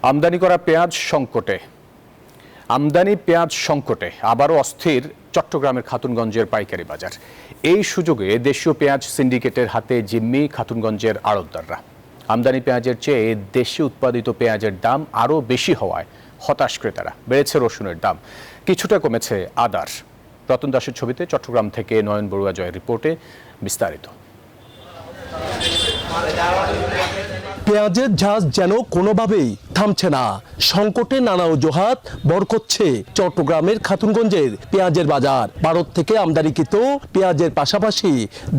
আমদানি করা পেঁয়াজ সংকটে আবারও অস্থির চট্টগ্রামের খাতুনগঞ্জের পাইকারি বাজার। এই সুযোগে দেশীয় পেঁয়াজ সিন্ডিকেটের হাতে জিম্মি খাতুনগঞ্জের আড়তদাররা। আমদানি পেঁয়াজের চেয়ে দেশে উৎপাদিত পেঁয়াজের দাম আরও বেশি হওয়ায় হতাশ ক্রেতারা। বেড়েছে রসুনের দাম, কিছুটা কমেছে আদার। রতন দাসের ছবিতে চট্টগ্রাম থেকে নয়ন বড়ুয়া জয়ের রিপোর্টে বিস্তারিত। পেঁয়াজের ঝাঁজ যেন কোনোভাবেই থামছে না। সংকটে নানা অজুহাত বর করছে চট্টগ্রামের খাতুনগঞ্জের পেঁয়াজের বাজার। ভারত থেকে আমদানিকৃত পেঁয়াজের পাশাপাশি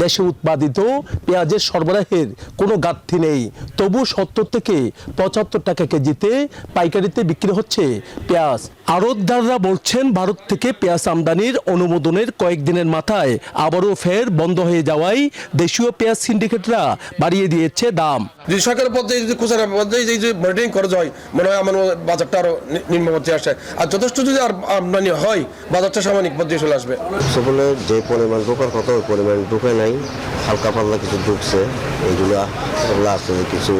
দেশে উৎপাদিত পেঁয়াজের সরবরাহের কোনো ঘাটতি নেই। তবু ৭০ থেকে ৭৫ টাকা কেজিতে পাইকারিতে বিক্রি হচ্ছে পেঁয়াজ। আড়তদাররা বলছেন, ভারত থেকে পেঁয়াজ আমদানির অনুমোদনের কয়েকদিনের মাথায় আবারও ফের বন্ধ হয়ে যাওয়ায় দেশীয় পেঁয়াজ সিন্ডিকেটরা বাড়িয়ে দিয়েছে দাম। যদি সরকারের পদ্ধতি যদি খুচরা পদ্ধতি যে মনিটরিং করা যায়, মনে হয় আমার বাজারটা আরো নিম্ন পর্যায়ে আসে। আর যথেষ্ট যদি আর আমদানি হয়, বাজারটা সামাজিক পর্যায়ে চলে আসবে। সকলে যে পরিমাণ ঢোকার কথা ওই পরিমাণ ঢুকে নাই, হালকা পাতলা কিছু ঢুকছে, এইগুলো আসতেছে, কিছু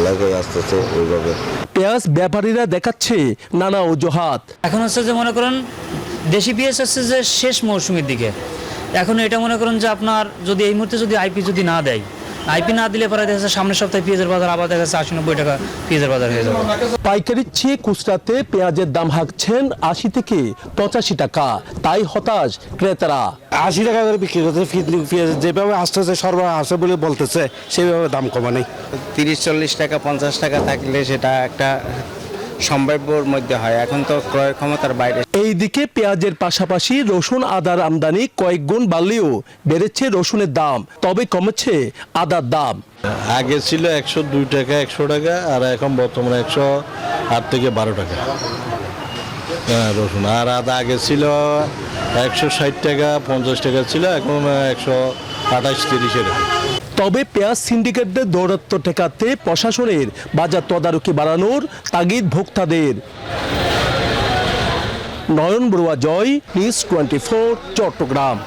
লাগে আসতেছে ওইভাবে। পেঁয়াজ ব্যাপারীরা দেখাচ্ছে নানা অজুহাত। এখন হচ্ছে যে মনে করেন দেশি পেঁয়াজ হচ্ছে যে শেষ মৌসুমের দিকে। এখন এটা মনে করেন যে আপনার যদি এই মুহূর্তে যদি আইপি যদি না দেয়, আইপি না দিলে পরে দেখা যাচ্ছে সামনের সপ্তাহে পেঁয়াজের বাজার আবার দেখা যাচ্ছে ৮০-৯০ টাকা পেঁয়াজের বাজার হয়ে যাবে। পাইকারির চেয়ে খুচরাতে পেঁয়াজের দাম হাঁকছেন ৮০ থেকে ৮৫ টাকা। তাই হতাশ ক্রেতারা। ৮০ টাকা করে বিক্রি করতে পেঁয়াজ যেভাবে আসতেছে সরবরাহ আছে বলে বলতেছে, সেইভাবে দাম কমা নেই। ৩০-৪০ টাকা ৫০ টাকা থাকলে সেটা একটা সম্ভাব্যর মধ্যে হয়। এখন তো ক্রয় ক্ষমতার বাইরে। এইদিকে পেঁয়াজের পাশাপাশি রসুন আদার আমদানি কয়েক গুণ বাড়লেও বেড়েছে রসুনের দাম, তবে কমেছে আদার দাম। আগে ছিল ১০২ টাকা ১০০ টাকা, আর এখন বর্তমানে ১০৮ থেকে ১২ টাকা রসুন। আর আদা আগে ছিল ১৬০ টাকা ৫০ টাকা ছিল, এখন ১২৮-৩০ টাকা। তবে পেঁয়াজ সিন্ডিকেটদের দৌরাত্ম্য ঠেকাতে প্রশাসনের বাজার তদারকি বাড়ানোর তাগিদ ভোক্তাদের। নয়ন বড়ুয়া জয়, নিউজ 24, চট্টগ্রাম।